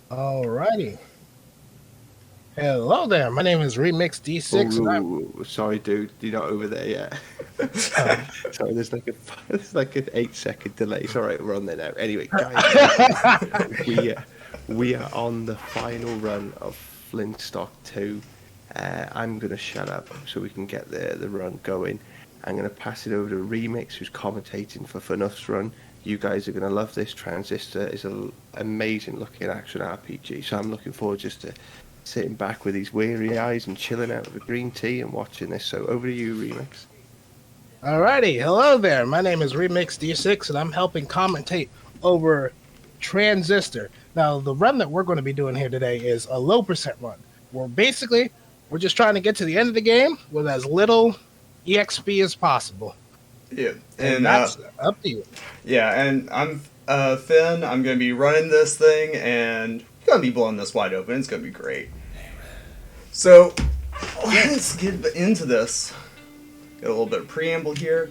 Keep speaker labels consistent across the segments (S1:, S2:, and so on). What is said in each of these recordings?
S1: Alrighty. Hello there. My name is Remix
S2: Oh,
S1: D6, and I'm
S2: sorry, dude, you're not over there yet.
S1: uh,
S2: Sorry, there's like an 8 second delay. It's all right, we're on there now. Anyway, guys, we uh, we are on the final run of Flintstock 2. I'm gonna shut up so we can get the run going. I'm gonna pass it over to Remix, who's commentating for Funuff's run. You guys are gonna love this. Transistor is an amazing looking action RPG, so I'm looking forward just to sitting back with these weary eyes and chilling out with a green tea and watching this. So over to you, Remix.
S1: Alrighty. Hello there. My name is Remix D6, and I'm helping commentate over Transistor. Now, the run that we're going to be doing here today is a low percent run. We're just trying to get to the end of the game with as little EXP as possible,
S3: Yeah,
S1: and
S3: and
S1: that's up to you.
S3: I'm Finn. I'm gonna be running this thing, and we're gonna be blowing this wide open. It's gonna be great. So let's get into this. Get a little bit of preamble here,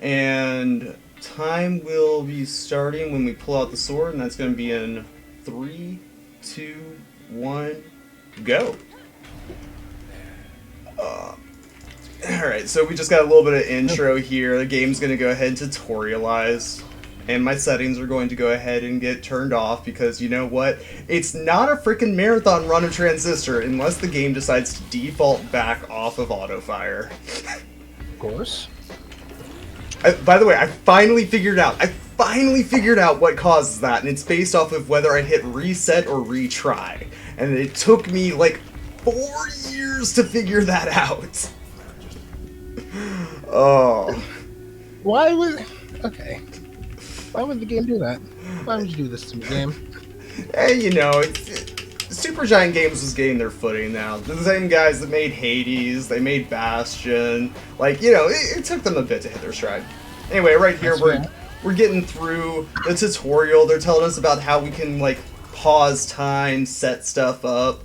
S3: and time will be starting when we pull out the sword, and that's gonna be in 3, 2, 1, go. Alright, so we just got a little bit of intro here. The game's going to go ahead and tutorialize. And my settings are going to go ahead and get turned off because you know what? It's not a freaking marathon run of Transistor unless the game decides to default back off of autofire.
S1: Of course.
S3: By the way, I finally figured out. What causes that, and it's based off of whether I hit reset or retry. And it took me like 4 years to figure that out. Oh.
S1: Why would okay? Why would the game do that? Why would you do this to me, game?
S3: Hey, you know, Supergiant Games was getting their footing now. They're the same guys that made Hades, they made Bastion. Like, you know, it took them a bit to hit their stride. Anyway, right here we're getting through the tutorial. They're telling us about how we can like pause time, set stuff up.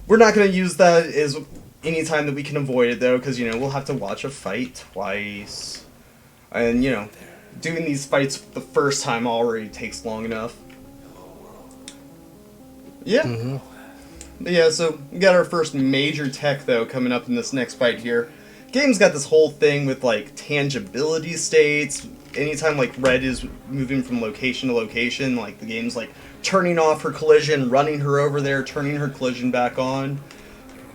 S3: We're not going to use that as any time that we can avoid it though, because you know we'll have to watch a fight twice, and you know, doing these fights the first time already takes long enough. Yeah.
S1: Mm-hmm.
S3: Yeah, so we got our first major tech though coming up in this next fight here. Game's got this whole thing with like tangibility states. Anytime like Red is moving from location to location, like the game's like turning off her collision, running her over there, turning her collision back on.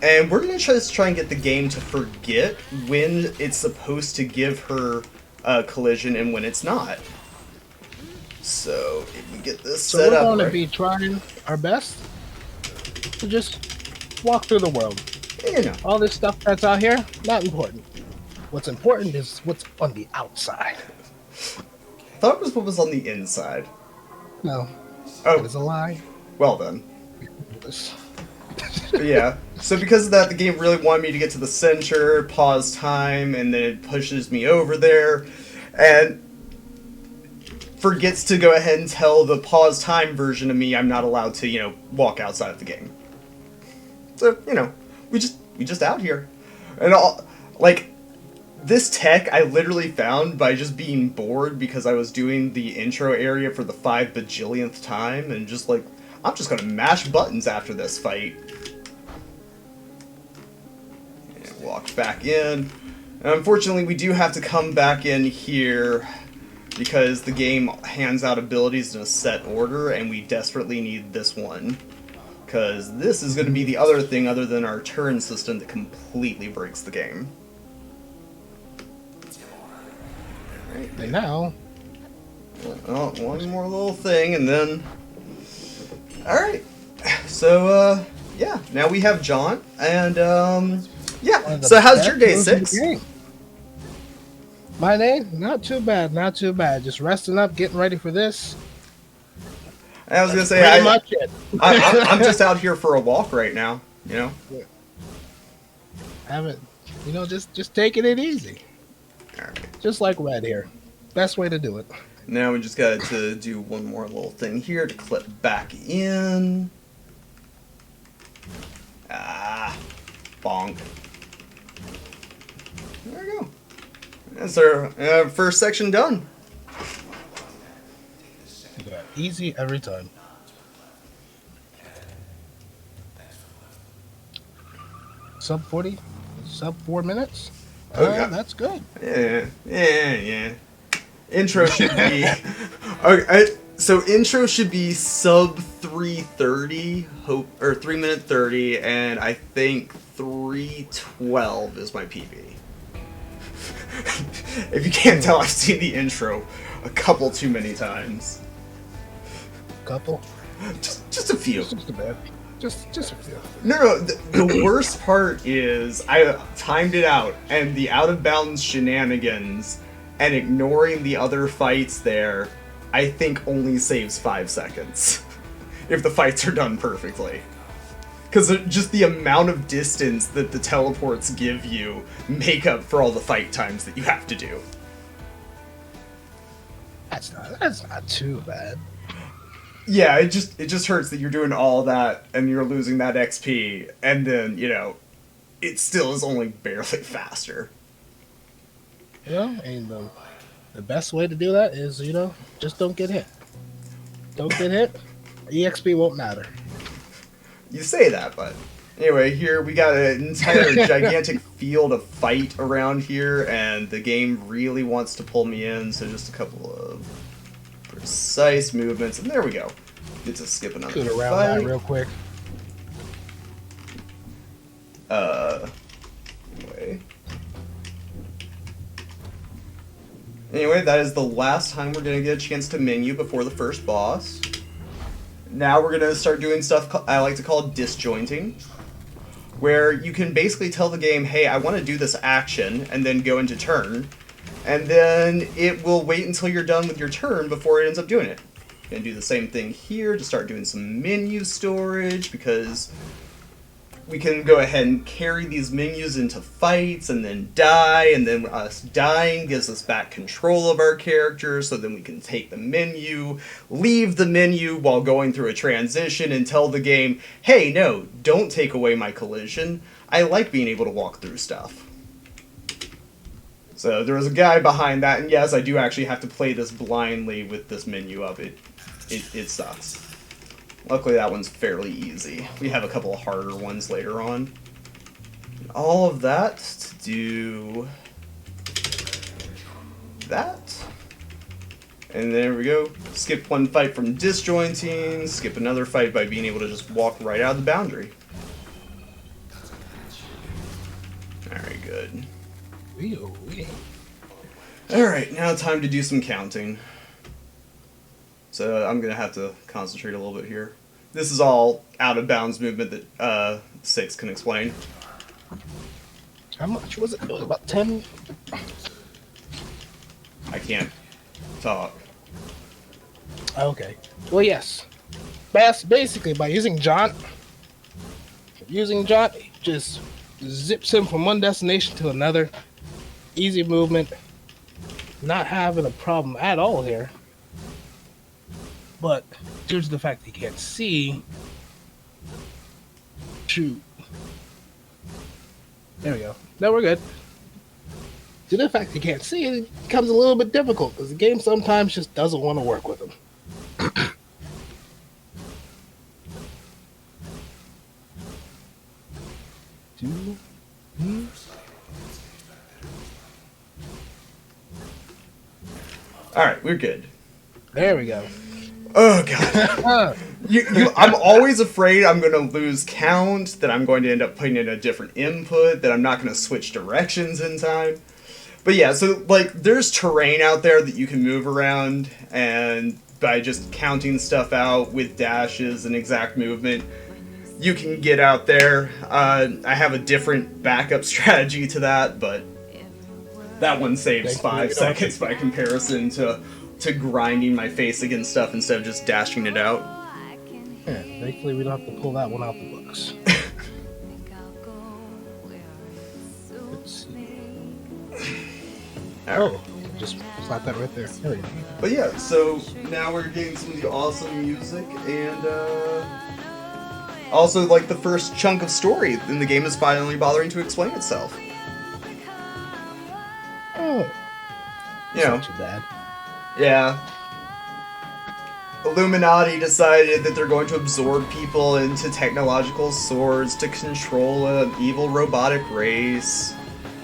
S3: And we're gonna just try and get the game to forget when it's supposed to give her a collision and when it's not. So if we get this
S1: So
S3: set
S1: we're
S3: up,
S1: going to
S3: right?
S1: be trying our best to just walk through the world.
S3: You know.
S1: All this stuff that's out here, not important. What's important is what's on the outside.
S3: Thought it was what was on the inside.
S1: No, that
S3: Oh,
S1: is a lie.
S3: well then.
S1: This-
S3: But yeah. So because of that, the game really wanted me to get to the center, pause time, and then it pushes me over there, and forgets to go ahead and tell the pause time version of me I'm not allowed to, you know, walk outside of the game. So, you know, we just out here. And all like this tech I literally found by just being bored because I was doing the intro area for the 5 bajillionth time and just like I'm just gonna mash buttons after this fight. And walk back in. And unfortunately we do have to come back in here because the game hands out abilities in a set order and we desperately need this one. Because this is going to be the other thing other than our turn system that completely breaks the game. Right.
S1: And now,
S3: Oh, one more little thing and then... Alright. So, yeah. Now we have John. And,
S1: one
S3: yeah.
S1: of the
S3: So how's your
S1: best
S3: day,
S1: moves in the
S3: 6?
S1: game. My day, not too bad, not too bad. Just resting up, getting ready for this.
S3: I was going to say,
S1: Pretty much it.
S3: I'm just out here for a walk right now, you know?
S1: Haven't, just taking it easy.
S3: Alright.
S1: Just like Red here. Best way to do it.
S3: Now we just got to do one more little thing here to clip back in. Ah, bonk. There we go. That's our first section done.
S1: Yeah, easy every time. sub 40, sub 4 minutes.
S3: Okay.
S1: That's good.
S3: Yeah. Intro should be okay. So intro should be sub 3:30, hope, or 3 minute 30, and I think 3:12 is my PB. If you can't tell, I've seen the intro a couple too many times.
S1: Couple.
S3: Just a few.
S1: Just a bit. Just a few.
S3: No. The worst part is I timed it out, and the out of bounds shenanigans and ignoring the other fights there, I think only saves 5 seconds if the fights are done perfectly. Because just the amount of distance that the teleports give you make up for all the fight times that you have to do.
S1: That's not too bad.
S3: Yeah, it just hurts that you're doing all that and you're losing that XP, and then, it still is only barely faster.
S1: And the best way to do that is, just don't get hit. Don't get hit. EXP won't matter.
S3: You say that, but anyway, here we got an entire gigantic field of fight around here, and the game really wants to pull me in, so just a couple of precise movements, and there we go. Get to skip another
S1: Scoot around
S3: fight.
S1: that real quick.
S3: Anyway, that is the last time we're going to get a chance to menu before the first boss. Now we're going to start doing stuff I like to call disjointing, where you can basically tell the game, hey, I want to do this action, and then go into turn, and then it will wait until you're done with your turn before it ends up doing it. Going to do the same thing here to start doing some menu storage, because we can go ahead and carry these menus into fights and then die, and then us dying gives us back control of our character, so then we can take the menu, leave the menu while going through a transition, and tell the game, hey, no, don't take away my collision. I like being able to walk through stuff. So there was a guy behind that, and yes, I do actually have to play this blindly with this menu up. It sucks. Luckily, that one's fairly easy. We have a couple of harder ones later on. All of that to do that. And there we go. Skip one fight from disjointing, skip another fight by being able to just walk right out of the boundary. Very good. Alright, now time to do some counting. So I'm going to have to concentrate a little bit here. This is all out of bounds movement that 6 can explain.
S1: How much was it? It was about 10.
S3: I can't talk.
S1: Okay. Well, yes. Basically, by using Jaunt, just zips him from one destination to another. Easy movement. Not having a problem at all here. But due to the fact that you can't see, shoot. There we go. Now we're good. Due to the fact that you can't see, it becomes a little bit difficult because the game sometimes just doesn't want to work with them.
S3: Alright, we're good.
S1: There we go.
S3: Oh, God. I'm always afraid I'm going to lose count, that I'm going to end up putting in a different input, that I'm not going to switch directions in time. But yeah, so, there's terrain out there that you can move around, and by just counting stuff out with dashes and exact movement, you can get out there. I have a different backup strategy to that, but that one saves 5 seconds by comparison to grinding my face against stuff instead of just dashing it out.
S1: Yeah, thankfully we don't have to pull that one out the books. Let's see. Oh, just slap that right there. There we go.
S3: But yeah, so now we're getting some of the awesome music, and also the first chunk of story, and the game is finally bothering to explain itself.
S1: Oh,
S3: You know.
S1: not too bad.
S3: Yeah. Illuminati decided that they're going to absorb people into technological swords to control an evil robotic race.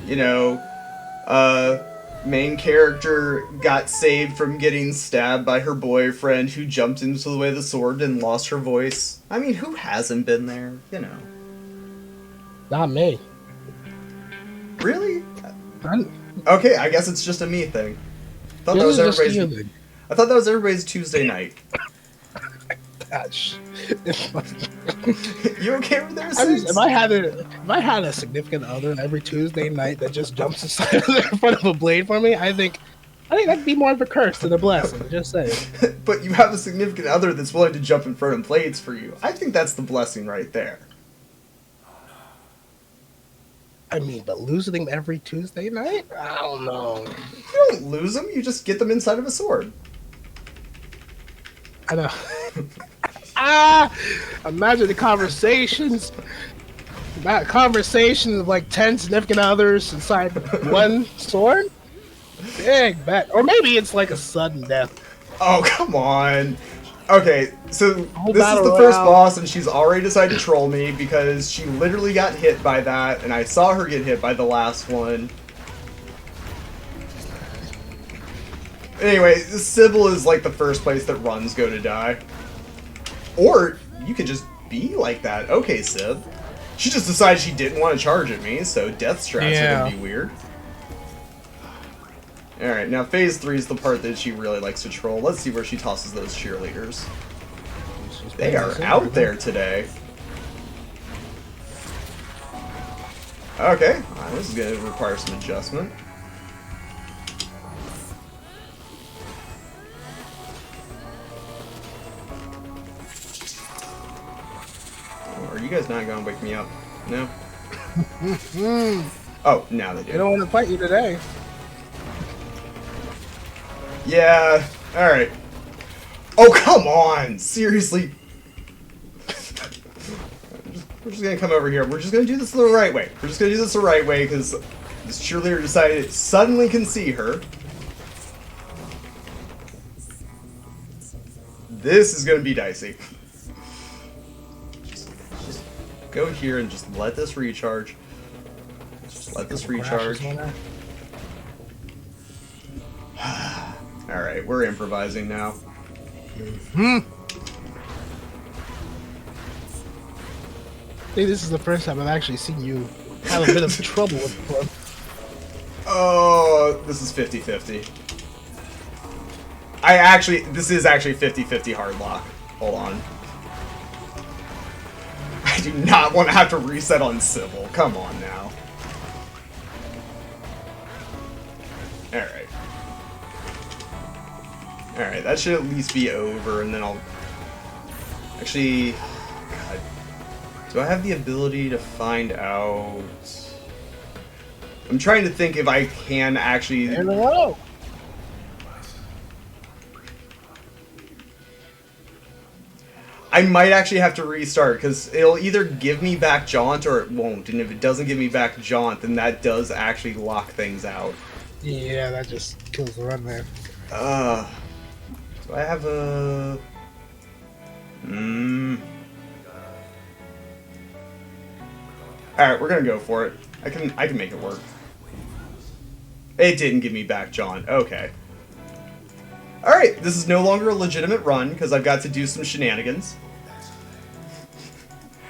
S3: You know, main character got saved from getting stabbed by her boyfriend who jumped into the way of the sword and lost her voice. I mean, who hasn't been there? You know.
S1: Not me.
S3: Really?
S1: I'm,
S3: Okay, I guess it's just a me thing. I thought that was everybody's. I thought that was everybody's Tuesday night.
S1: Gosh.
S3: You okay over there,
S1: If
S3: Six?
S1: I had a significant other every Tuesday night that just jumps in front of a blade for me, I think that'd be more of a curse than a blessing. Just saying.
S3: But you have a significant other that's willing to jump in front of blades for you. I think that's the blessing right there.
S1: I mean, but losing them every Tuesday night? I don't know.
S3: You don't lose them, you just get them inside of a sword.
S1: I know. Imagine the conversations. That conversations of like 10 significant others inside one sword? Big bet. Or maybe it's like a sudden death.
S3: Oh, come on. Okay, so this is
S1: battle
S3: the first
S1: royale.
S3: boss, and she's already decided to troll me because she literally got hit by that, and I saw her get hit by the last one. Anyway, Sybil is like the first place that runs go to die. Or you could just be like that. Okay, Sib. She just decided she didn't want to charge at me, so death strats are gonna be weird. Alright, now phase 3 is the part that she really likes to troll. Let's see where she tosses those cheerleaders. They are out there today. Okay, this is gonna require some adjustment. Are you guys not gonna wake me up? No? Oh, now they do.
S1: They don't want to fight you today.
S3: Yeah, alright. Oh, come on! Seriously. We're just gonna come over here. We're just gonna do this the right way. We're just gonna do this the right way, because this cheerleader decided it suddenly can see her. This is gonna be dicey. Just go here and just let this recharge. Just let this recharge. Alright, we're improvising now.
S1: I think this is the first time I've actually seen you have a bit of trouble with Flynn.
S3: Oh, this is 50-50. This is actually 50-50 hard lock. Hold on. I do not want to have to reset on Sybil. Come on now. Alright. Alright, that should at least be over, and then I'll... Actually... God. Do I have the ability to find out... I'm trying to think if I can actually...
S1: Hello.
S3: I might actually have to restart, because it'll either give me back Jaunt or it won't, and if it doesn't give me back Jaunt, then that does actually lock things out.
S1: Yeah, that just kills the run, man.
S3: Do I have a... Alright, we're gonna go for it. I can make it work. It didn't give me back John. Okay. Alright, this is no longer a legitimate run, because I've got to do some shenanigans.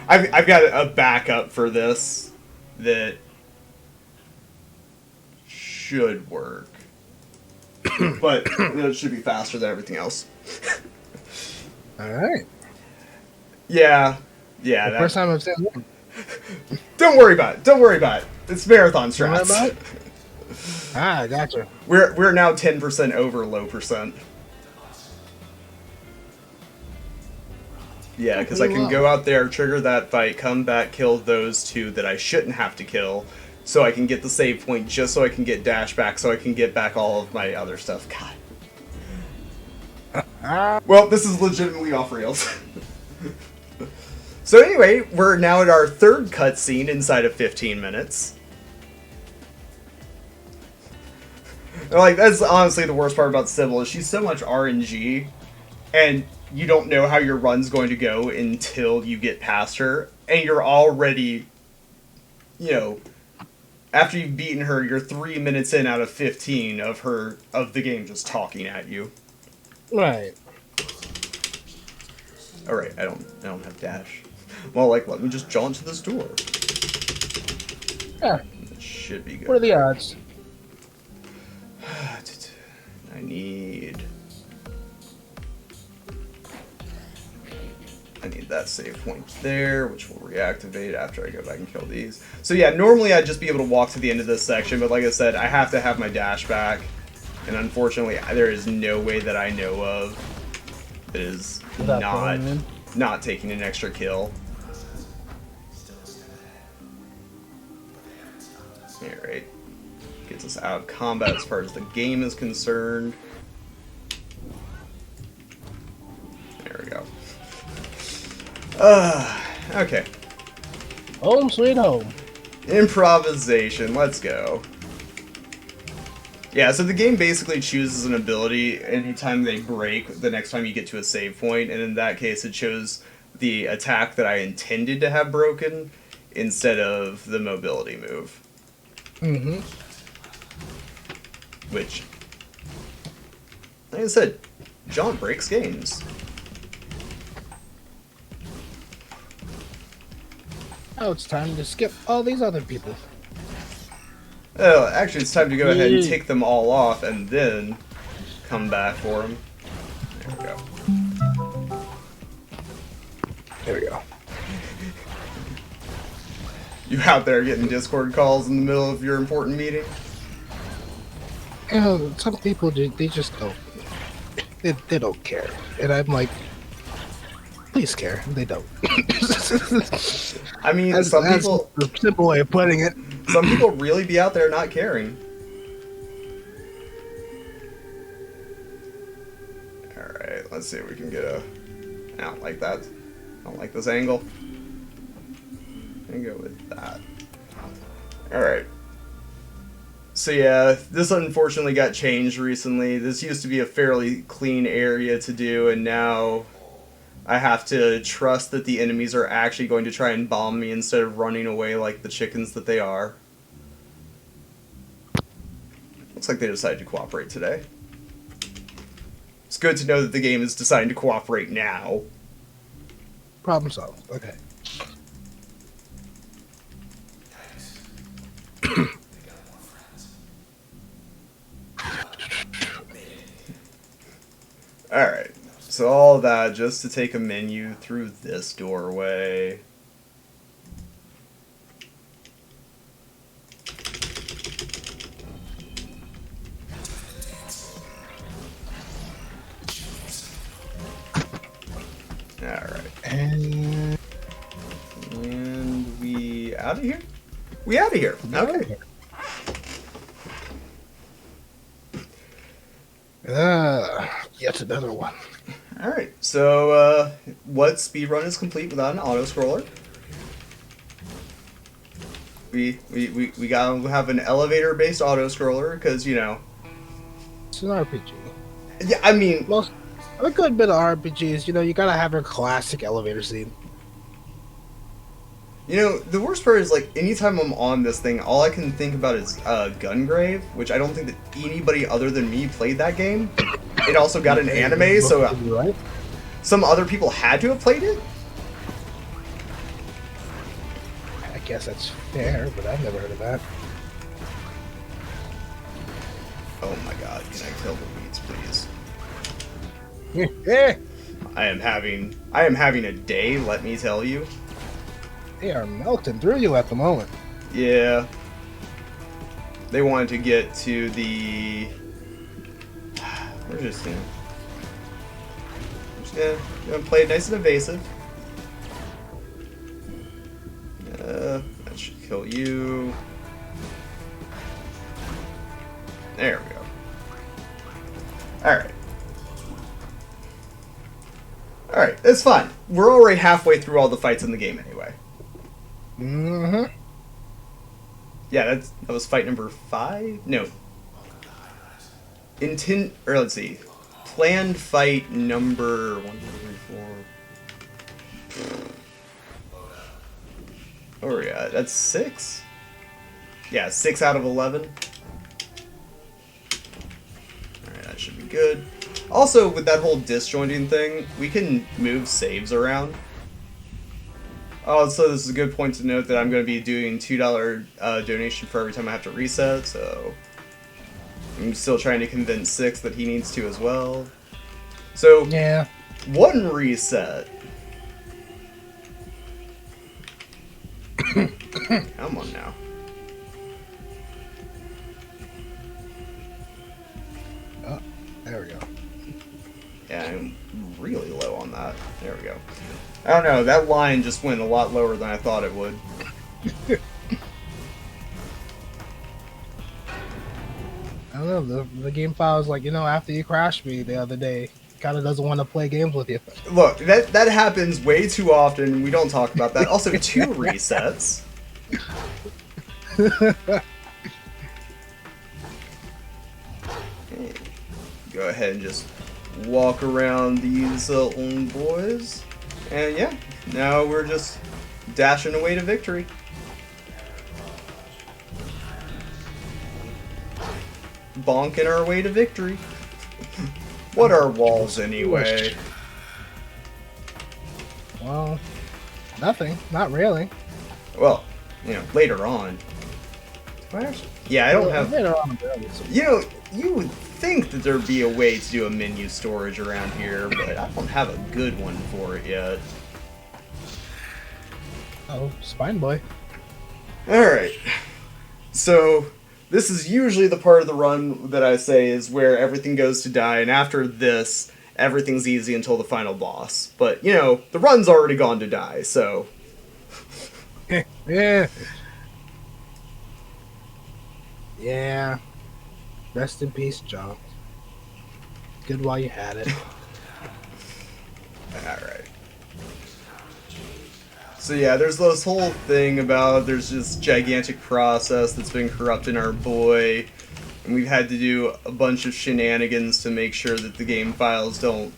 S3: I've got a backup for this that should work. But it should be faster than everything else.
S1: Alright.
S3: Yeah.
S1: First time I've seen one.
S3: Don't worry about it. Don't worry about it. It's marathon
S1: Don't worry
S3: strats.
S1: about it? Ah, gotcha.
S3: We're now 10% over low percent. Yeah, because I can go out there, trigger that fight, come back, kill those two that I shouldn't have to kill, so I can get the save point, just so I can get dash back, so I can get back all of my other stuff. God. Well, this is legitimately off rails. So anyway, we're now at our third cutscene inside of 15 minutes. Like, that's honestly the worst part about Sybil, is she's so much RNG, and you don't know how your run's going to go until you get past her, and you're already, you know, after you've beaten her, you're 3 minutes in out of 15 of the game just talking at you.
S1: Right.
S3: All right, I don't have dash. Well, like, let me just jaunt to this door.
S1: Yeah.
S3: It should be good.
S1: What are the odds?
S3: I need that save point there, which will reactivate after I go back and kill these. So yeah, normally I'd just be able to walk to the end of this section, but like I said, I have to have my dash back, and unfortunately, there is no way that I know of that is not taking an extra kill. Alright. Gets us out of combat as far as the game is concerned. There we go. Okay.
S1: Home sweet home.
S3: Improvisation, let's go. Yeah, so the game basically chooses an ability anytime they break the next time you get to a save point, and in that case it chose the attack that I intended to have broken instead of the mobility move.
S1: Mm-hmm.
S3: Which, like I said, John breaks games.
S1: Now it's time to skip all these other people.
S3: Oh, actually, it's time to go ahead and take them all off and then come back for them. There we go.
S1: There we go.
S3: You out there getting Discord calls in the middle of your important meeting?
S1: You know, some people, they just don't. They don't care. And I'm like, please care. They don't.
S3: I mean,
S1: that's
S3: people...
S1: the simple way of putting it.
S3: Some people really be out there not caring. Alright, let's see if we can get a... I don't like that. I don't like this angle. I'm gonna go with that. Alright. So yeah, this unfortunately got changed recently. This used to be a fairly clean area to do, and now I have to trust that the enemies are actually going to try and bomb me instead of running away like the chickens that they are. Looks like they decided to cooperate today. It's good to know that the game is deciding to cooperate now.
S1: Problem solved. Okay.
S3: Alright, so all that just to take a menu through this doorway. Alright.
S1: And
S3: we out of here? We out of here. Okay.
S1: Yet another one.
S3: Alright, so what speedrun is complete without an auto-scroller? We gotta have an elevator-based auto-scroller, because, you know...
S1: It's an RPG.
S3: Yeah, I mean...
S1: Most, a good bit of RPGs, you know, you gotta have your classic elevator scene.
S3: You know, the worst part is, like, anytime I'm on this thing, all I can think about is Gungrave, which I don't think that anybody other than me played that game. It also got an anime, so
S1: Right?
S3: some other people had to have played it?
S1: I guess that's fair, but I've never heard of that.
S3: Oh my god, can I kill the weeds, please?
S1: Yeah.
S3: I am having a day, let me tell you.
S1: They are melting through you at the moment.
S3: Yeah. They wanted to get to the... We're just gonna play it nice and evasive. That should kill you. There we go. Alright. Alright, it's fine. We're already halfway through all the fights in the game anyway.
S1: Mm-hmm.
S3: Yeah, that was fight number 5? No. Let's see. planned fight number 1, 2, 3, 4. Oh yeah, that's 6. Yeah, 6 out of 11. All right, that should be good. Also, with that whole disjointing thing, we can move saves around. Oh, so this is a good point to note that I'm going to be doing $2 donation for every time I have to reset, so I'm still trying to convince 6 that he needs to as well. So,
S1: Yeah.
S3: 1 reset. Come on now.
S1: Oh, there we go.
S3: Yeah, I'm really low on that. There we go. I don't know, that line just went a lot lower than I thought it would.
S1: I don't know. The game file is like, after you crashed me the other day, kind of doesn't want to play games with you.
S3: Look, that happens way too often. We don't talk about that. Also, 2 resets. Okay. Go ahead and just walk around these little boys. And yeah, now we're just dashing away to victory. Bonking our way to victory. What are walls anyway?
S1: Well, nothing. Not really.
S3: Well, later on. Yeah, I don't have...
S1: Later on, barely.
S3: You would think that there'd be a way to do a menu storage around here, but I don't have a good one for it yet.
S1: Oh, Spine Boy.
S3: Alright. So, this is usually the part of the run that I say is where everything goes to die, and after this, everything's easy until the final boss. But, the run's already gone to die, so...
S1: Yeah. Yeah. Rest in peace, Joe. Good while you had it.
S3: Alright. So yeah, there's this whole thing about there's this gigantic process that's been corrupting our boy, and we've had to do a bunch of shenanigans to make sure that the game files don't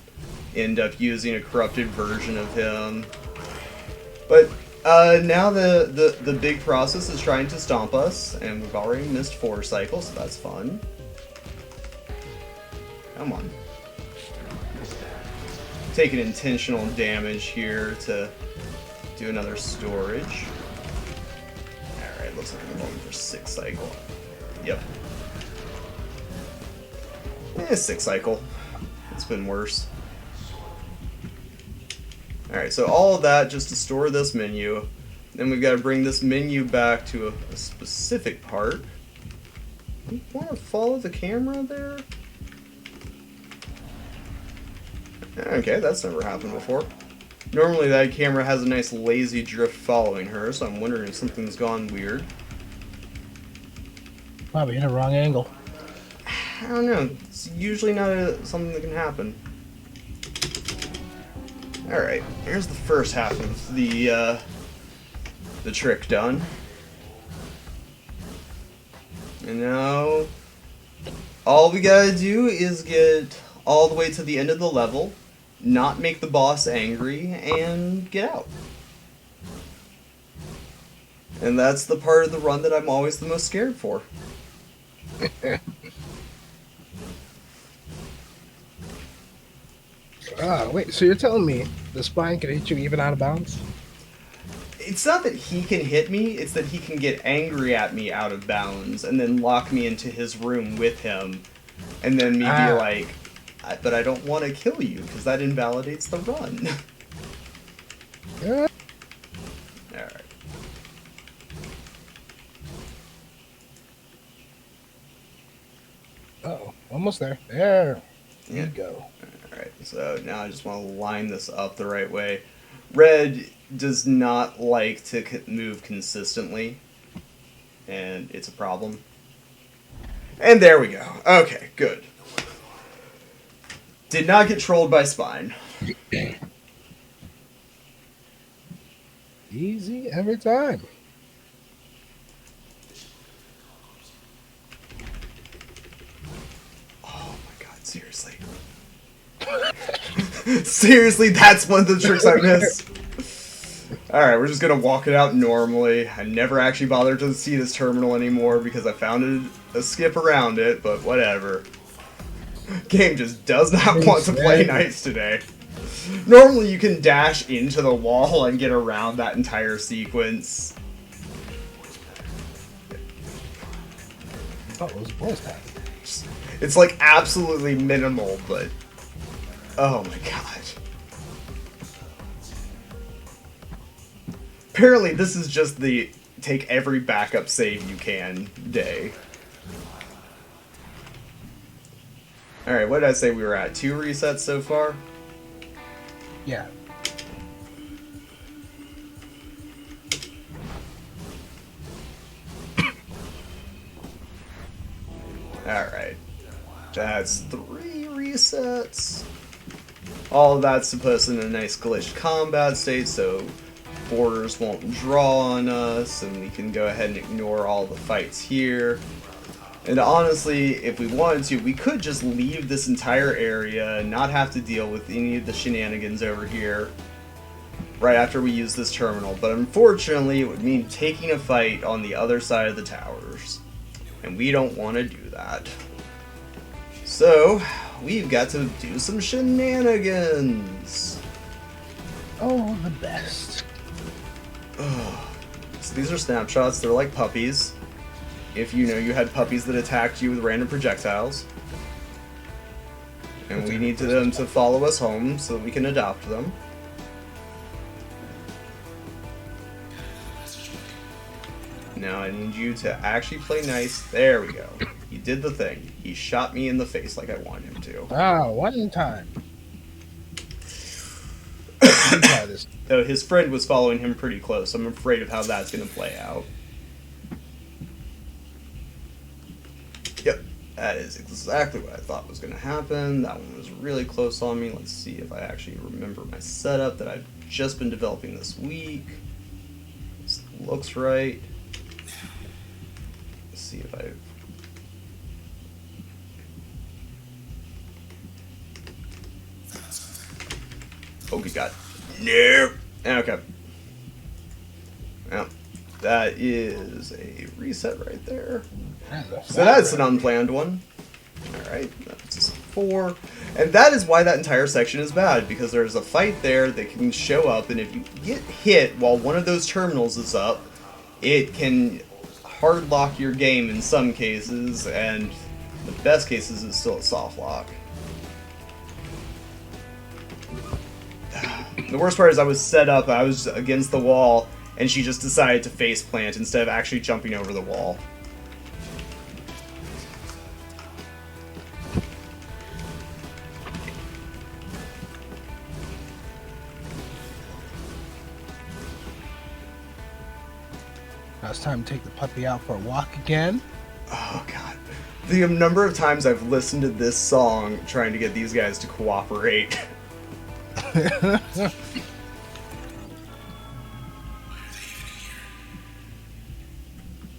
S3: end up using a corrupted version of him. But now the big process is trying to stomp us, and we've already missed 4 cycles, so that's fun. Come on. Taking intentional damage here to do another storage. Alright, looks like I'm going for 6 cycle. Yep. 6 cycle. It's been worse. Alright, so all of that just to store this menu. Then we've got to bring this menu back to a specific part. You want to follow the camera there? Okay, that's never happened before. Normally that camera has a nice lazy drift following her, so I'm wondering if something's gone weird.
S1: Probably hit a wrong angle.
S3: I don't know. It's usually not something that can happen. Alright, here's the first half of the trick done. And now, all we gotta do is get all the way to the end of the level, not make the boss angry, and get out. And that's the part of the run that I'm always the most scared for.
S1: Wait, so you're telling me the spine can hit you even out of bounds?
S3: It's not that he can hit me, it's that he can get angry at me out of bounds and then lock me into his room with him. And then me be like, but I don't want to kill you because that invalidates the run.
S1: Yeah.
S3: Alright.
S1: Uh-oh, almost there. There
S3: Yeah.
S1: you go.
S3: Alright, so now I just want to line this up the right way. Red does not like to move consistently, and it's a problem. And there we go. Okay, good. Did not get trolled by Spine.
S1: Easy every time.
S3: Oh my god, seriously. Seriously, that's one of the tricks I missed. Alright, we're just gonna walk it out normally. I never actually bothered to see this terminal anymore because I found a skip around it, but whatever. Game just does not want to play nice today. Normally you can dash into the wall and get around that entire sequence.
S1: Oh, it was voice time.
S3: It's like absolutely minimal, but oh my god. Apparently this is just the take every backup save you can day. Alright, what did I say we were at? 2 resets so far?
S1: Yeah.
S3: Alright. That's 3 resets. All of that's to put us in a nice glitched combat state, so borders won't draw on us, and we can go ahead and ignore all the fights here. And honestly, if we wanted to, we could just leave this entire area and not have to deal with any of the shenanigans over here right after we use this terminal. But unfortunately, it would mean taking a fight on the other side of the towers. And we don't want to do that. So, we've got to do some shenanigans.
S1: Oh, the best.
S3: So these are snapshots. They're like puppies. If you know you had puppies that attacked you with random projectiles. And we need them to follow us home so that we can adopt them. Now I need you to actually play nice. There we go. He did the thing. He shot me in the face like I wanted him to.
S1: Ah, one time.
S3: Though his friend was following him pretty close. I'm afraid of how that's going to play out. Yep, that is exactly what I thought was going to happen. That one was really close on me. Let's see if I actually remember my setup that I've just been developing this week. This looks right. Let's see if I've... Oh, good God. No! Okay. Well, that is a reset right there. So that's an unplanned one. Alright, that's 4. And that is why that entire section is bad, because there's a fight there that can show up, and if you get hit while one of those terminals is up, it can hard lock your game in some cases, and the best cases is still a soft lock. The worst part is I was set up, I was against the wall, and she just decided to face plant instead of actually jumping over the wall.
S1: Now it's time to take the puppy out for a walk again.
S3: Oh god. The number of times I've listened to this song trying to get these guys to cooperate.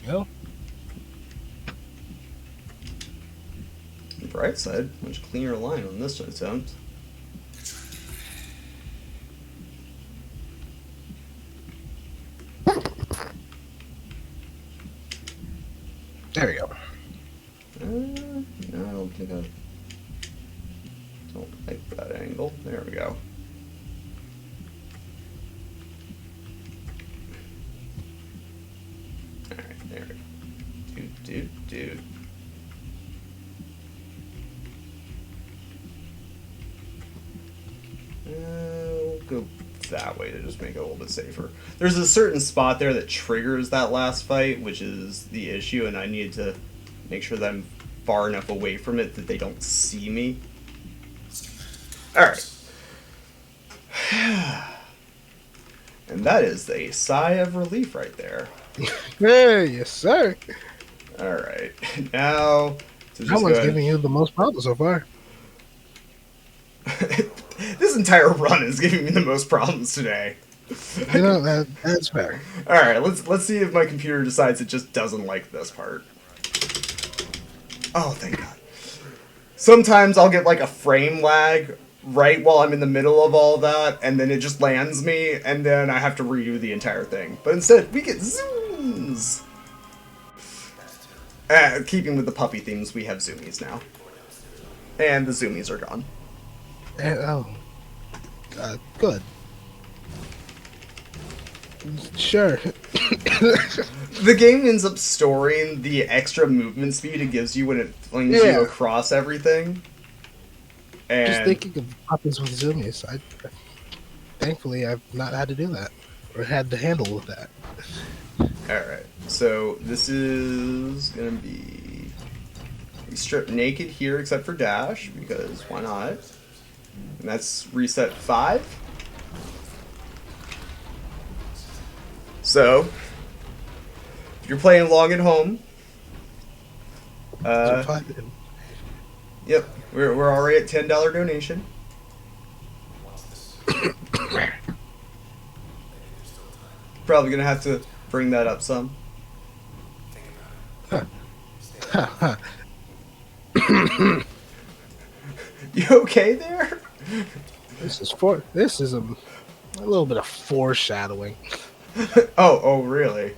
S1: Go.
S3: Bright side, much cleaner line on this attempt.
S1: There we go.
S3: No, I don't think I don't like that angle. There we go. Alright, there we go. Dude. We'll go that way to just make it a little bit safer. There's a certain spot there that triggers that last fight, which is the issue, and I need to make sure that I'm far enough away from it that they don't see me. Alright. And that is a sigh of relief right there.
S1: Hey, yes, sir.
S3: Alright. Now, to just
S1: That one's giving you the most problems so far.
S3: This entire run is giving me the most problems today.
S1: You know, that's fair.
S3: Alright, let's see if my computer decides it just doesn't like this part. Oh, thank God. Sometimes I'll get like a frame lag right while I'm in the middle of all that, and then it just lands me, and then I have to redo the entire thing. But instead, we get zooms! Keeping with the puppy themes, we have zoomies now. And the zoomies are gone.
S1: Good. Sure.
S3: The game ends up storing the extra movement speed it gives you when it flings you across everything. And
S1: Just thinking of puppies with zoomies. Thankfully, I've not had to do that. Or had to handle with that.
S3: Alright, so this is gonna be stripped naked here except for dash, because why not? And that's reset 5. So, if you're playing along at home, yep, we're already at $10 donation. Probably gonna have to bring that up some. You okay there?
S1: This is a little bit of foreshadowing.
S3: Oh, really?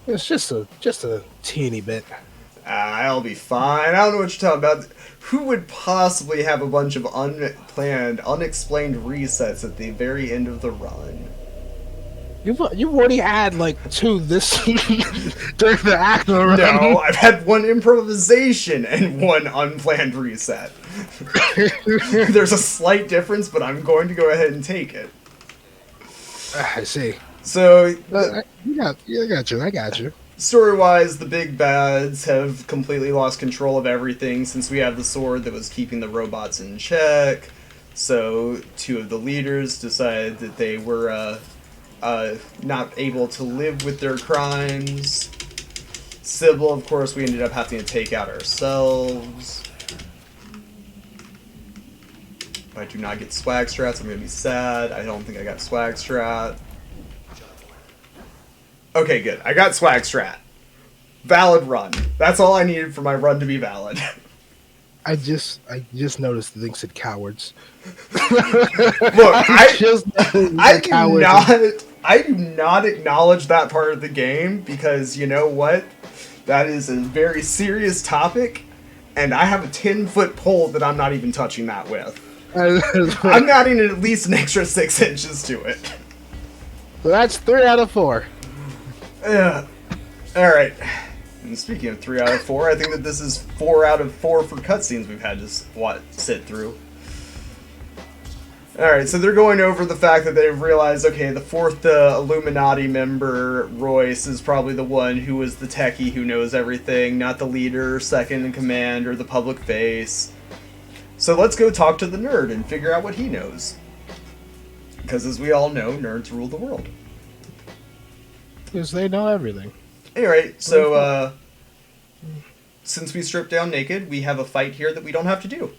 S1: It's just a teeny bit.
S3: I'll be fine. I don't know what you're talking about. Who would possibly have a bunch of unplanned, unexplained resets at the very end of the run?
S1: You've already had like 2 this during the act of the run.
S3: No, I've had 1 improvisation and 1 unplanned reset. There's a slight difference, but I'm going to go ahead and take it.
S1: I see.
S3: So,
S1: I got you.
S3: Story-wise, the big bads have completely lost control of everything since we have the sword that was keeping the robots in check. So, 2 of the leaders decided that they were not able to live with their crimes. Sybil, of course, we ended up having to take out ourselves. If I do not get swag strats, I'm going to be sad. I don't think I got swag strat. Okay, good. I got swag strat. Valid run. That's all I needed for my run to be valid.
S1: I just noticed the thing said cowards.
S3: Look, I do not acknowledge that part of the game because you know what? That is a very serious topic, and I have a 10-foot pole that I'm not even touching that with. I'm adding at least an extra 6 inches to it.
S1: So that's 3 out of 4.
S3: Alright. And speaking of 3 out of 4, I think that this is 4 out of 4 for cutscenes we've had to sit through. Alright, so they're going over the fact that they've realized, okay, the 4th Illuminati member, Royce, is probably the one who was the techie who knows everything, not the leader, second in command, or the public face. So let's go talk to the nerd and figure out what he knows. Because as we all know, nerds rule the world.
S1: Because they know everything.
S3: Anyway, so, since we stripped down naked, we have a fight here that we don't have to do.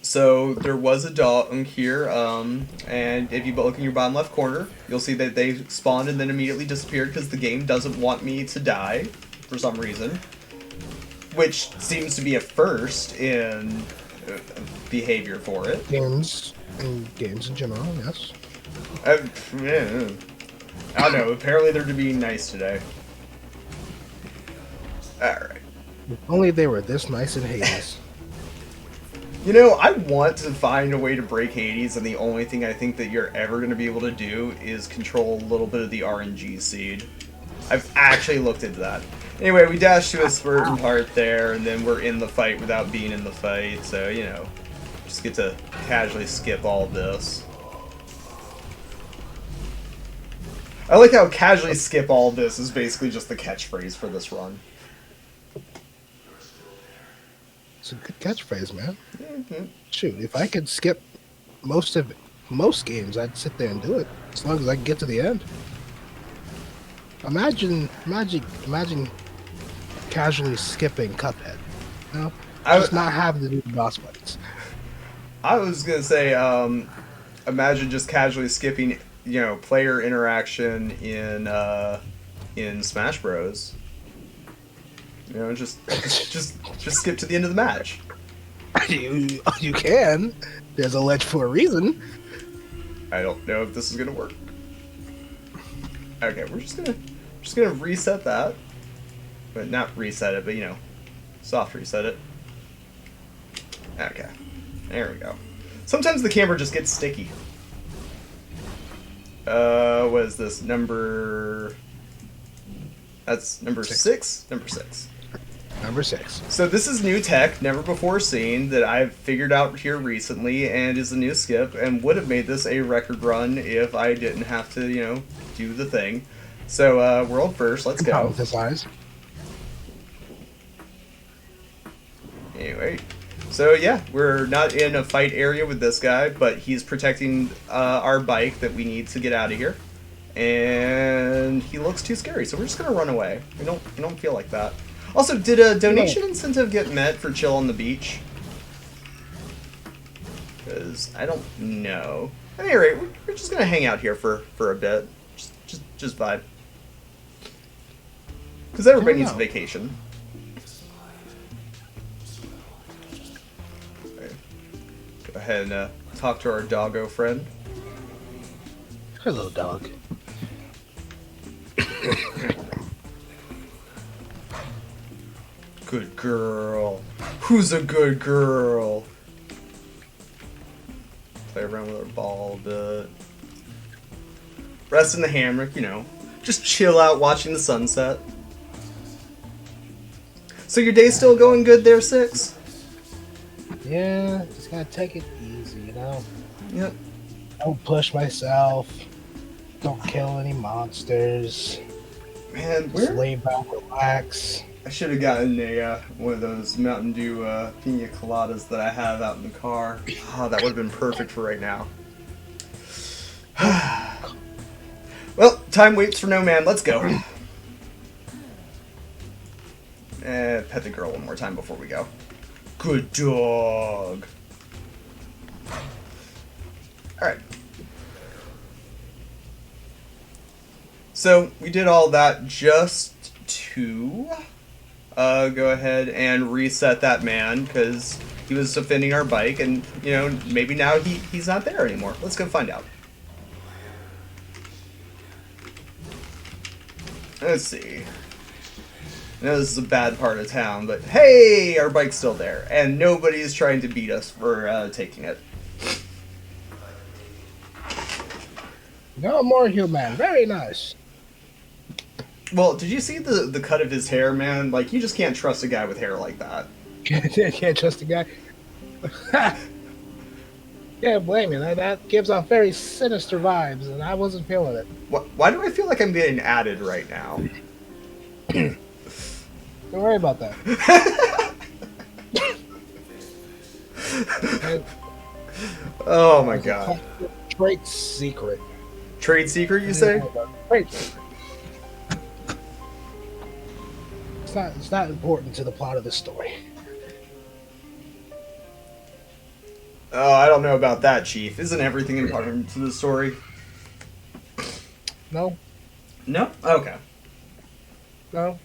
S3: So, there was a dog here, and if you look in your bottom left corner, you'll see that they spawned and then immediately disappeared because the game doesn't want me to die, for some reason. Which seems to be a first in behavior for it.
S1: Games in general, yes.
S3: I don't know, apparently they're being nice today. Alright.
S1: If only they were this nice in Hades.
S3: You know, I want to find a way to break Hades, and the only thing I think that you're ever going to be able to do is control a little bit of the RNG seed. I've actually looked into that. Anyway, we dashed to a certain part there, and then we're in the fight without being in the fight, so, you know, just get to casually skip all of this. I like how casually skip all of this is basically just the catchphrase for this run.
S1: It's a good catchphrase, man.
S3: Mm-hmm.
S1: Shoot, if I could skip most games, I'd sit there and do it as long as I can get to the end. Imagine casually skipping Cuphead. You know, just not having to do the boss fights.
S3: I was gonna say, imagine just casually skipping, you know, player interaction in Smash Bros. You know, just skip to the end of the match.
S1: You can. There's a ledge for a reason.
S3: I don't know if this is gonna work. Okay, we're just gonna reset that, but not reset it, but you know, soft reset it. Okay, there we go. Sometimes the camera just gets sticky. What is this number? That's number six. Number 6.
S1: Number 6.
S3: So this is new tech, never before seen, that I've figured out here recently, and is a new skip, and would have made this a record run if I didn't have to, you know, do the thing. So, world first, let's go. Anyway, so yeah, we're not in a fight area with this guy, but he's protecting our bike that we need to get out of here. And he looks too scary, so we're just gonna run away. We don't feel like that. Also, did a donation incentive get met for chill on the beach? Because I don't know. At any rate, we're just gonna hang out here for a bit, just vibe. Because everybody needs a vacation. Okay. Go ahead and talk to our doggo friend.
S1: Hello, dog.
S3: Good girl. Who's a good girl? Play around with our ball a bit. Rest in the hammock, you know. Just chill out watching the sunset. So your day's still going good there, 6?
S1: Yeah, just gotta take it easy, you know?
S3: Yep.
S1: Don't push myself. Don't kill any monsters.
S3: Man,
S1: Just lay back, relax.
S3: I should have gotten a one of those Mountain Dew pina coladas that I have out in the car. Oh, that would have been perfect for right now. Well, time waits for no man. Let's go. Pet the girl one more time before we go. Good dog. Alright. So, we did all that just to go ahead and reset that man, because he was offending our bike, and, you know, maybe now he's not there anymore. Let's go find out. Let's see. I know this is a bad part of town, but hey, our bike's still there, and nobody's trying to beat us for taking it.
S1: No more human. Very nice.
S3: Well, did you see the cut of his hair, man? Like, you just can't trust a guy with hair like that.
S1: Can't trust the guy. Can't blame you. That gives off very sinister vibes, and I wasn't feeling it.
S3: Why do I feel like I'm getting added right now?
S1: Don't worry about that.
S3: Oh my god.
S1: Trade secret.
S3: Trade secret, you say?
S1: Trade secret. It's not important to the plot of the story.
S3: Oh, I don't know about that, Chief. Isn't everything important to the story?
S1: No?
S3: No? Okay.
S1: No?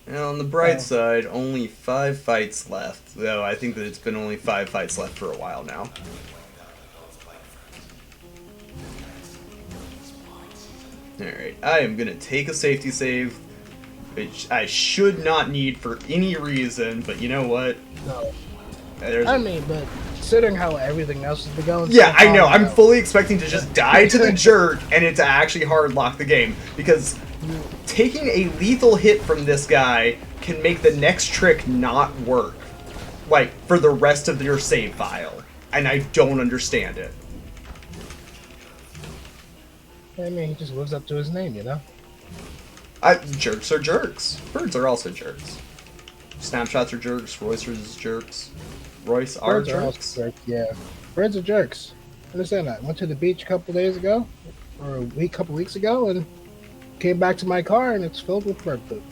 S3: And on the bright side, only 5 fights left. Though I think that it's been only 5 fights left for a while now. Alright, I am gonna take a safety save, which I should not need for any reason, but you know what?
S1: No. I mean, but considering how everything else has been going...
S3: Yeah, I know. I'm fully expecting to just die to the jerk and it to actually hard lock the game. Because taking a lethal hit from this guy can make the next trick not work. Like, for the rest of your save file. And I don't understand it.
S1: I mean, he just lives up to his name, you know?
S3: Jerks are jerks. Birds are also jerks. Snapshots are jerks. Roycers is jerks. Royce are
S1: Birds
S3: jerks.
S1: jerks. Yeah. Birds are jerks. Understand that. Went to the beach a couple days ago, or a couple weeks ago, and came back to my car, and it's filled with bird poop.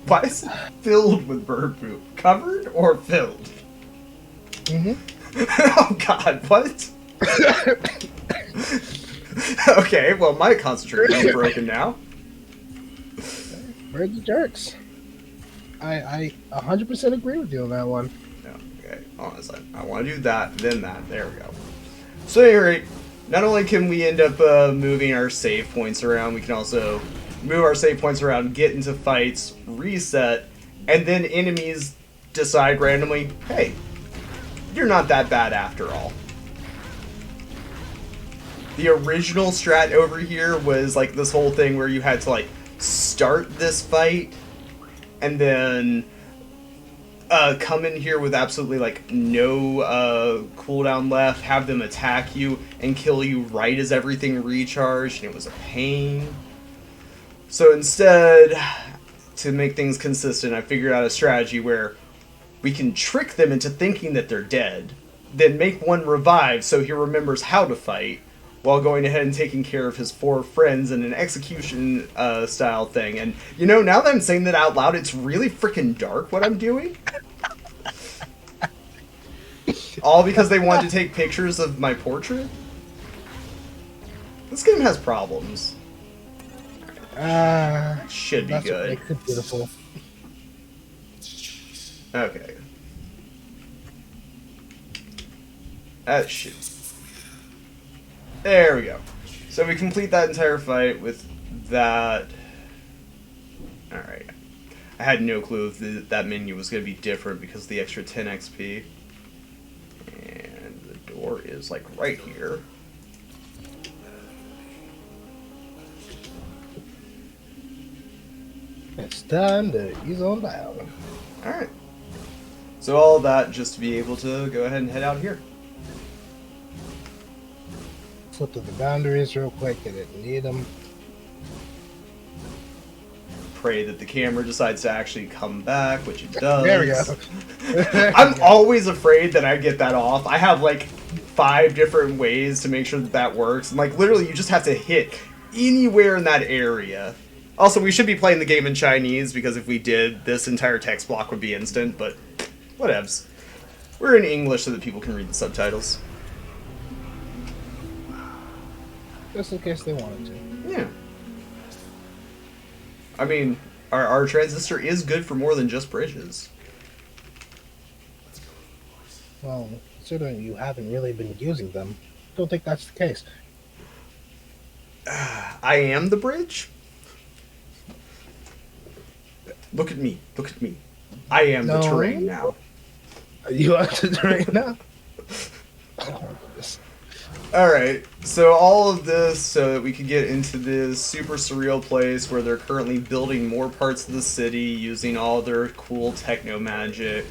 S3: Why is it filled with bird poop? Covered or filled?
S1: Mm-hmm.
S3: Oh god, what? Okay, well my concentration is broken now.
S1: Birds are jerks. I 100% agree with you on that one.
S3: No, okay, honestly, I want to do that, then that. There we go. So, at any rate, not only can we end up moving our save points around, we can also move our save points around, get into fights, reset, and then enemies decide randomly, hey, you're not that bad after all. The original strat over here was like this whole thing where you had to like start this fight and then come in here with absolutely like no cooldown left, have them attack you and kill you right as everything recharged, and it was a pain. So instead, to make things consistent, I figured out a strategy where we can trick them into thinking that they're dead, then make one revive so he remembers how to fight, while going ahead and taking care of his 4 friends in an execution style thing. And, you know, now that I'm saying that out loud, it's really freaking dark what I'm doing. All because they wanted to take pictures of my portrait? This game has problems. Should be good.
S1: Makes it beautiful.
S3: Okay. Shoot. There we go. So we complete that entire fight with that. Alright. I had no clue if that menu was going to be different because of the extra 10 XP. And the door is like right here.
S1: It's time to ease on down.
S3: Alright. So all that just to be able to go ahead and head out here.
S1: Flip to the boundaries real quick. I didn't need them.
S3: Pray that the camera decides to actually come back, which it does.
S1: There we go.
S3: I'm always afraid that I get that off. I have like 5 different ways to make sure that that works. And like literally you just have to hit anywhere in that area. Also, we should be playing the game in Chinese because if we did, this entire text block would be instant, but whatevs. We're in English so that people can read the subtitles.
S1: Just in case they wanted to.
S3: Yeah. I mean, our transistor is good for more than just bridges.
S1: Well, considering you haven't really been using them, I don't think that's the case.
S3: I am the bridge? Look at me. Look at me. I am the terrain now.
S1: You are the terrain now? Oh, this.
S3: Alright, so all of this so that we could get into this super surreal place where they're currently building more parts of the city using all their cool techno magic.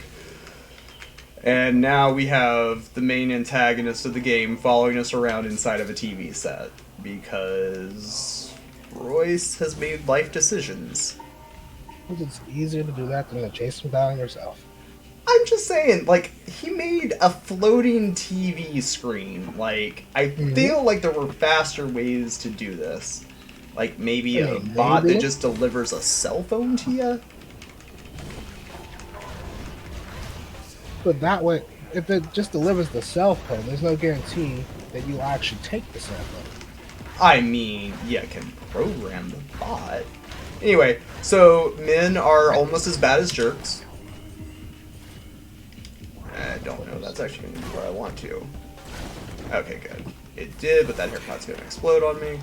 S3: And now we have the main antagonist of the game following us around inside of a TV set because Royce has made life decisions.
S1: It's easier to do that than to chase them down yourself.
S3: I'm just saying, like, he made a floating TV screen. Like, I feel like there were faster ways to do this. Like, maybe a bot that just delivers a cell phone to you?
S1: But that way, if it just delivers the cell phone, there's no guarantee that you'll actually take the cell phone.
S3: I mean, you can program the bot. Anyway, so men are almost as bad as jerks. I don't know. That's actually going to be where I want to. Okay, good. It did, but that haircut's going to explode on me.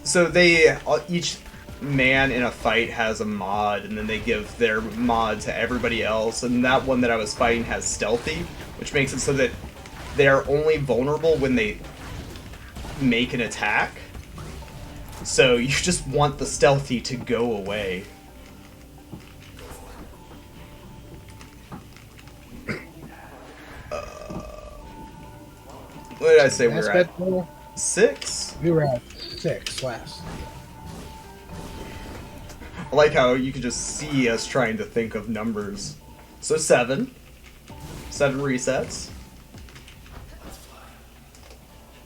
S3: So they each man in a fight has a mod, and then they give their mod to everybody else. And that one that I was fighting has stealthy, which makes it so that they are only vulnerable when they make an attack. So you just want the stealthy to go away. What did I say we were at? 6?
S1: We were at 6 last.
S3: I like how you can just see us trying to think of numbers. So 7. 7 resets.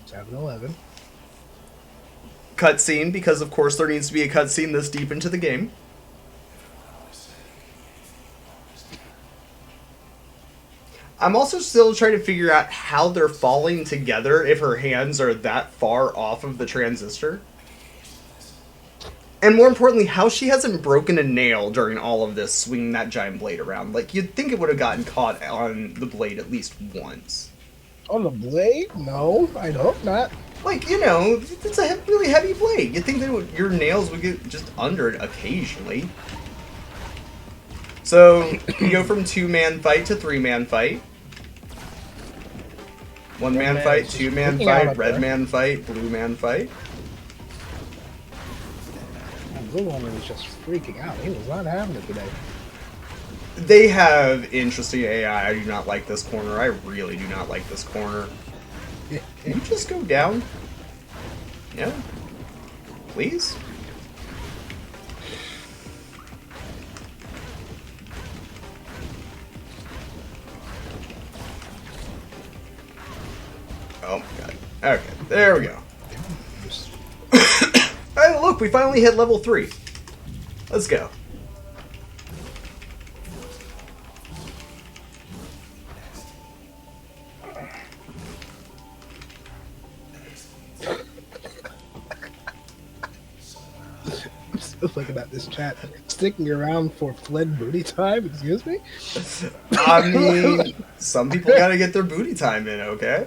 S1: 7-11.
S3: Cutscene, because of course there needs to be a cutscene this deep into the game. I'm also still trying to figure out how they're falling together if her hands are that far off of the transistor. And more importantly, how she hasn't broken a nail during all of this swinging that giant blade around. Like, you'd think it would have gotten caught on the blade at least once.
S1: On the blade? No, I'd hope not.
S3: Like, you know, it's a really heavy blade. You'd think that your nails would get just under it occasionally. So, you go from 2-man fight to 3-man fight. 1-man fight, 2-man fight, red man fight, blue man fight.
S1: Blue one was just freaking out. He was not having it today.
S3: They have interesting AI. I do not like this corner. I really do not like this corner. Can you just go down? Yeah. Please? Oh my god. Okay, there we go. Hey, look, we finally hit level 3. Let's go.
S1: I'm still looking at this chat. Sticking around for Flynn booty time? Excuse me?
S3: I mean, some people gotta get their booty time in, okay?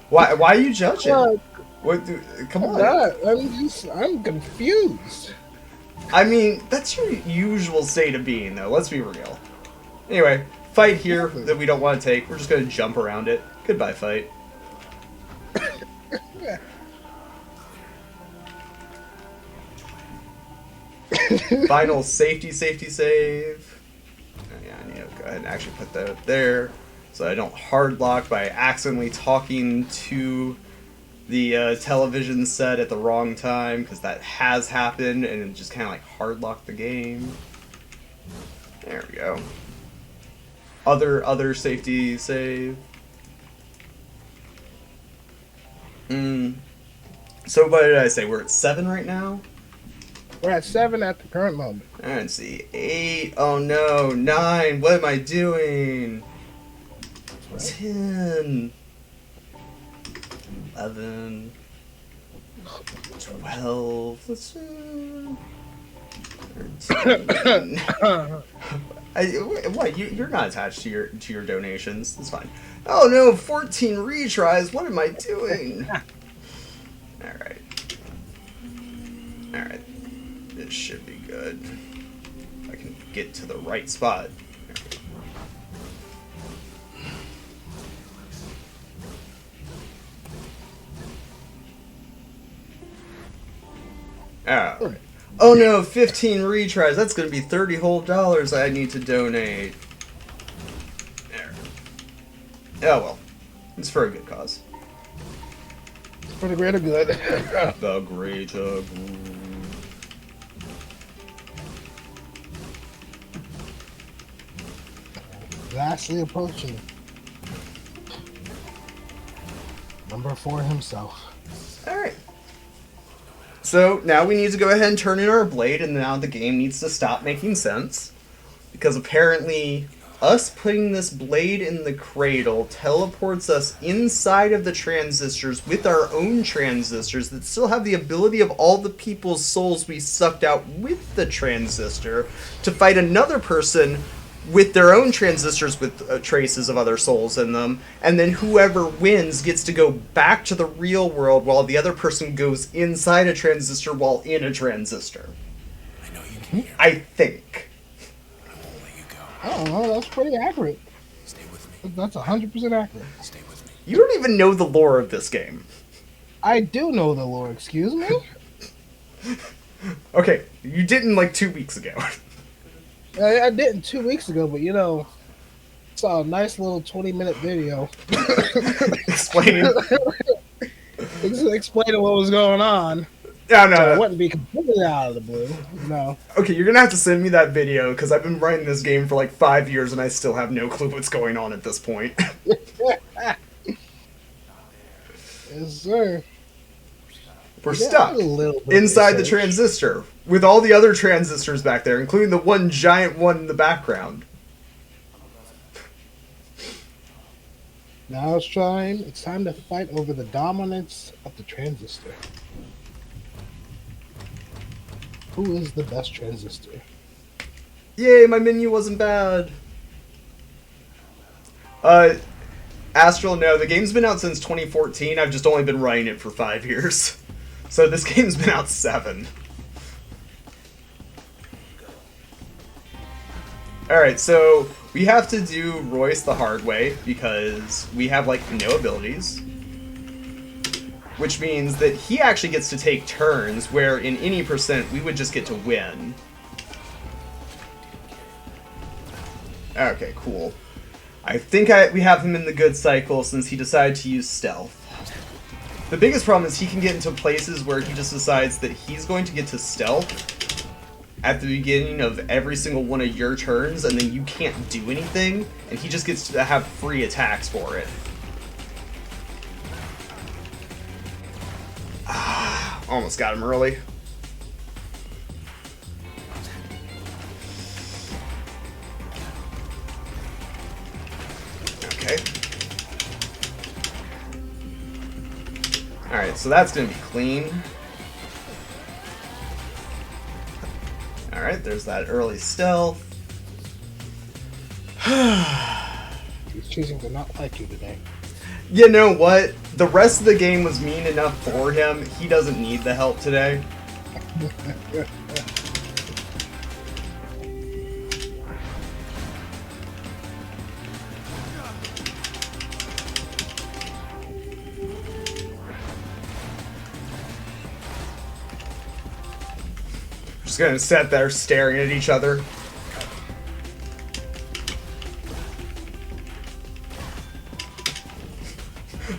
S3: Why are you judging? What? Come on.
S1: I'm confused.
S3: I mean, that's your usual state of being, though. Let's be real. Anyway, fight here that we don't want to take. We're just gonna jump around it. Goodbye, fight. Final safety save. Oh, yeah, I need to go ahead and actually put that up there so I don't hard lock by accidentally talking to the television set at the wrong time, because that has happened and it just kind of like hard locked the game. There we go. Other safety save. So what did I say? We're at 7 right now?
S1: We're at 7 at the current moment.
S3: Let's see. 8. Oh no. 9. What am I doing? 10. 11. 12. Let's see. 13. What? You're not attached to your donations. That's fine. Oh no. 14 retries. What am I doing? Alright. Alright. This should be good. If I can get to the right spot. Oh. Oh no, 15 retries. That's gonna be $30 whole I need to donate. There. Oh well. It's for a good cause.
S1: For the greater good.
S3: The greater good.
S1: Lastly approaching. Number 4 himself.
S3: Alright. So now we need to go ahead and turn in our blade, and now the game needs to stop making sense. Because apparently us putting this blade in the cradle teleports us inside of the transistors with our own transistors that still have the ability of all the people's souls we sucked out with the transistor to fight another person with their own transistors with traces of other souls in them, and then whoever wins gets to go back to the real world while the other person goes inside a transistor while in a transistor.
S4: I know you can hear me.
S3: I think.
S4: I won't let you go.
S1: I don't know, that's pretty accurate.
S4: Stay with me.
S1: That's 100% accurate.
S4: Stay with me.
S3: You don't even know the lore of this game.
S1: I do know the lore, excuse me?
S3: Okay, you didn't like 2 weeks ago.
S1: I didn't 2 weeks ago, but you know, saw a nice little 20-minute video.
S3: Explaining.
S1: Explaining what was going on.
S3: Yeah, no,
S1: So it
S3: no.
S1: wouldn't be completely out of the blue. No.
S3: Okay, you're gonna have to send me that video, because I've been writing this game for like 5 years and I still have no clue what's going on at this point.
S1: Yes, sir.
S3: We're
S1: Yeah,
S3: stuck
S1: a little bit
S3: inside the
S1: research.
S3: transistor with all the other transistors back there, including the one giant one in the background.
S1: Now it's time to fight over the dominance of the transistor. Who is the best transistor?
S3: Yay, my menu wasn't bad. Astral, no, the game's been out since 2014. I've just only been running it for 5 years. So this game's been out 7. Alright, so we have to do Royce the hard way because we have, like, no abilities. Which means that he actually gets to take turns, where in any percent we would just get to win. Okay, cool. I think we have him in the good cycle since he decided to use stealth. The biggest problem is he can get into places where he just decides that he's going to get to stealth at the beginning of every single one of your turns, and then you can't do anything, and he just gets to have free attacks for it. Almost got him early. Okay. Alright, so that's gonna be clean. Alright, there's that early stealth.
S1: He's choosing to not like you today.
S3: You know what? The rest of the game was mean enough for him. He doesn't need the help today. Just gonna sit there staring at each other.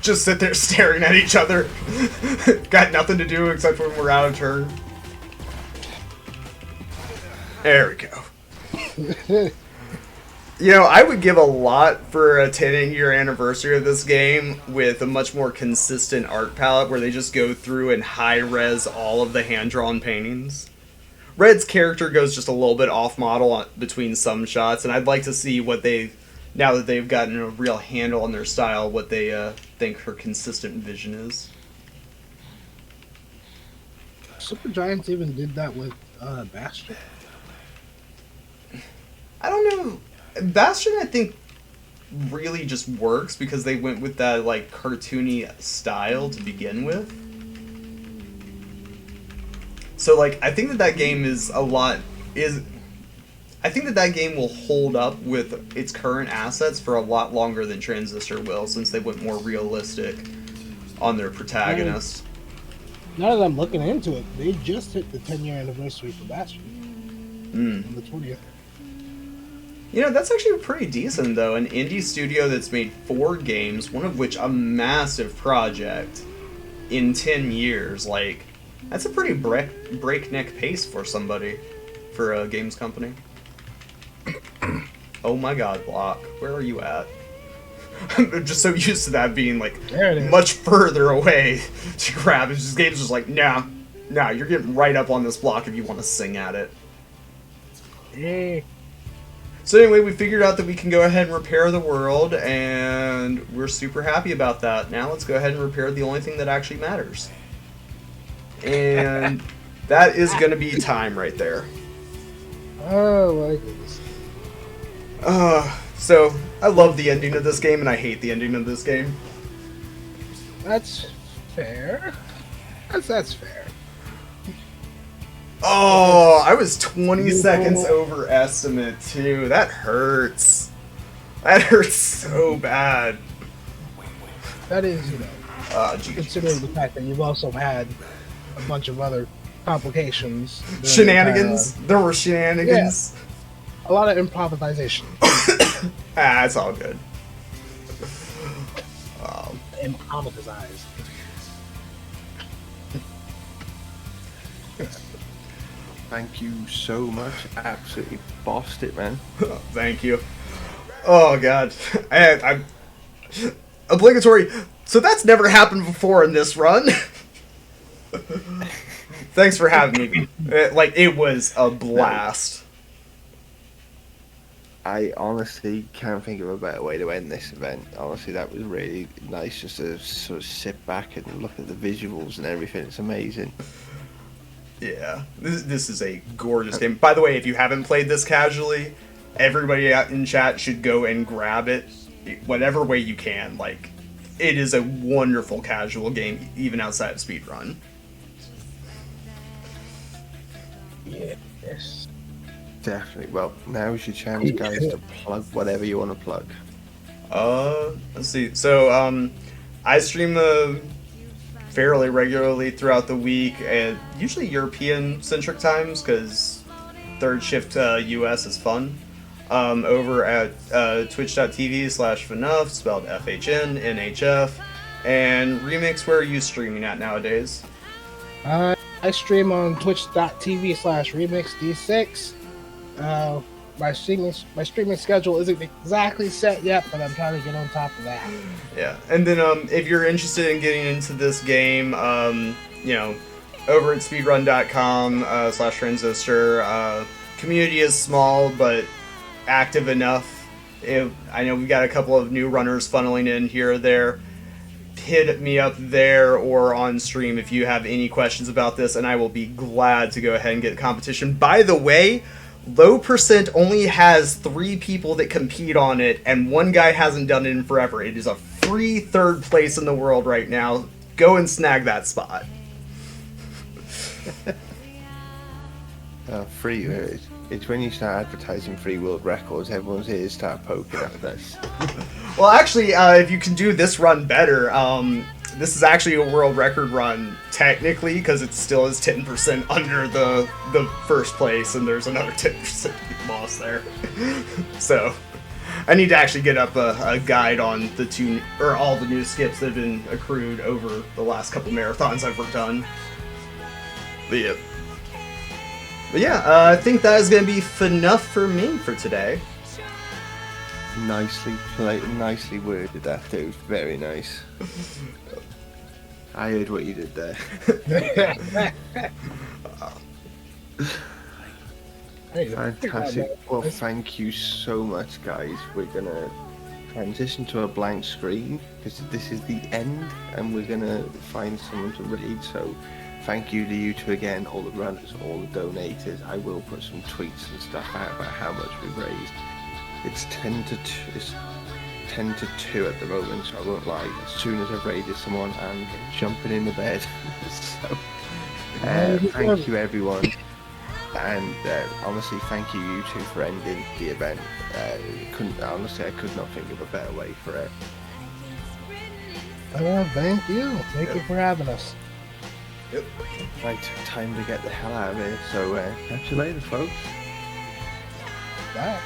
S3: Just sit there staring at each other. Got nothing to do except when we're out of turn. There we go. You know, I would give a lot for a 10-year anniversary of this game with a much more consistent art palette where they just go through and high-res all of the hand-drawn paintings. Red's character goes just a little bit off-model between some shots, and I'd like to see what they, now that they've gotten a real handle on their style, what they think her consistent vision is.
S1: Super Giants even did that with Bastion.
S3: I don't know. Bastion, I think, really just works because they went with that, like, cartoony style to begin with. So, like, I think that game is I think that game will hold up with its current assets for a lot longer than Transistor will, since they went more realistic on their protagonist.
S1: Now that I'm looking into it, they just hit the 10-year anniversary for Bastion. On the 20th.
S3: You know, that's actually pretty decent, though. An indie studio that's made 4 games, one of which a massive project, in 10 years. Like, that's a pretty breakneck pace for somebody, for a games company. Oh my god, Block. Where are you at? I'm just so used to that being, like, much further away to grab. It's just, game's just like, nah, you're getting right up on this block if you want to sing at it.
S1: Yay.
S3: So anyway, we figured out that we can go ahead and repair the world, and we're super happy about that. Now let's go ahead and repair the only thing that actually matters. And that is going to be time right there.
S1: Oh my goodness.
S3: So, I love the ending of this game, and I hate the ending of this game.
S1: That's fair. That's fair.
S3: Oh, I was 20 seconds over estimate, too. That hurts. That hurts so bad.
S1: That is, you know, considering the fact that you've also had a bunch of other complications.
S3: Shenanigans? There were shenanigans?
S1: Yeah. A lot of improvisation.
S3: It's all good.
S1: Improvised.
S2: Thank you so much. Absolutely bossed it, man.
S3: Thank you. Oh god. I'm obligatory. So that's never happened before in this run. Thanks for having me. It was a blast.
S2: I honestly can't think of a better way to end this event. Honestly, that was really nice just to sort of sit back and look at the visuals and everything. It's amazing.
S3: Yeah, this is a gorgeous game. By the way, if you haven't played this casually, everybody out in chat should go and grab it, whatever way you can. Like, it is a wonderful casual game, even outside of speedrun.
S1: Yes.
S2: Definitely. Well, now's your chance, guys, to plug whatever you want to plug.
S3: Let's see. So, I stream fairly regularly throughout the week, and usually European-centric times, because third shift US is fun. Over at twitch.tv/FNUF, spelled FHNNHF, and Remix, where are you streaming at nowadays?
S1: I stream on twitch.tv/remixd6. My streaming schedule isn't exactly set yet, but I'm trying to get on top of that.
S3: Yeah, and then if you're interested in getting into this game, you know, over at speedrun.com/transistor, community is small but active enough. I know we've got a couple of new runners funneling in here or there. Hit me up there or on stream if you have any questions about this, and I will be glad to go ahead and get the competition. By the way, Low Percent only has 3 people that compete on it, and one guy hasn't done it in forever. It is a free 3rd place in the world right now. Go and snag that spot.
S2: Free. It's when you start advertising free world records, everyone's ears start poking at this.
S3: Well, actually, if you can do this run better, this is actually a world record run, technically, because it still is 10% under the first place, and there's another 10% loss there. So, I need to actually get up a guide on all the new skips that have been accrued over the last couple marathons I've worked on. But yeah, I think that is going to be enough for me for today.
S2: Nicely worded, that dude. Very nice. I heard what you did there. Fantastic. Well, thank you so much, guys. We're gonna transition to a blank screen because this is the end, and we're gonna find someone to raid. So, thank you to you two again, all the runners, all the donators. I will put some tweets and stuff out about how much we've raised. It's 10 to 2 at the moment, so I won't lie. As soon as I've raided someone, I'm jumping in the bed. So, thank you everyone, and honestly, thank you two for ending the event. I could not think of a better way for it.
S1: Thank you. Thank you for having us.
S3: Yep.
S2: Right, time to get the hell out of here. So, catch you later, folks.
S1: Bye.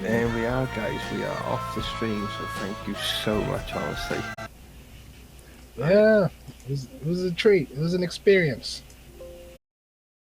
S2: There we are, guys. We are off the stream, so thank you so much, honestly.
S1: Yeah, it was a treat. It was an experience.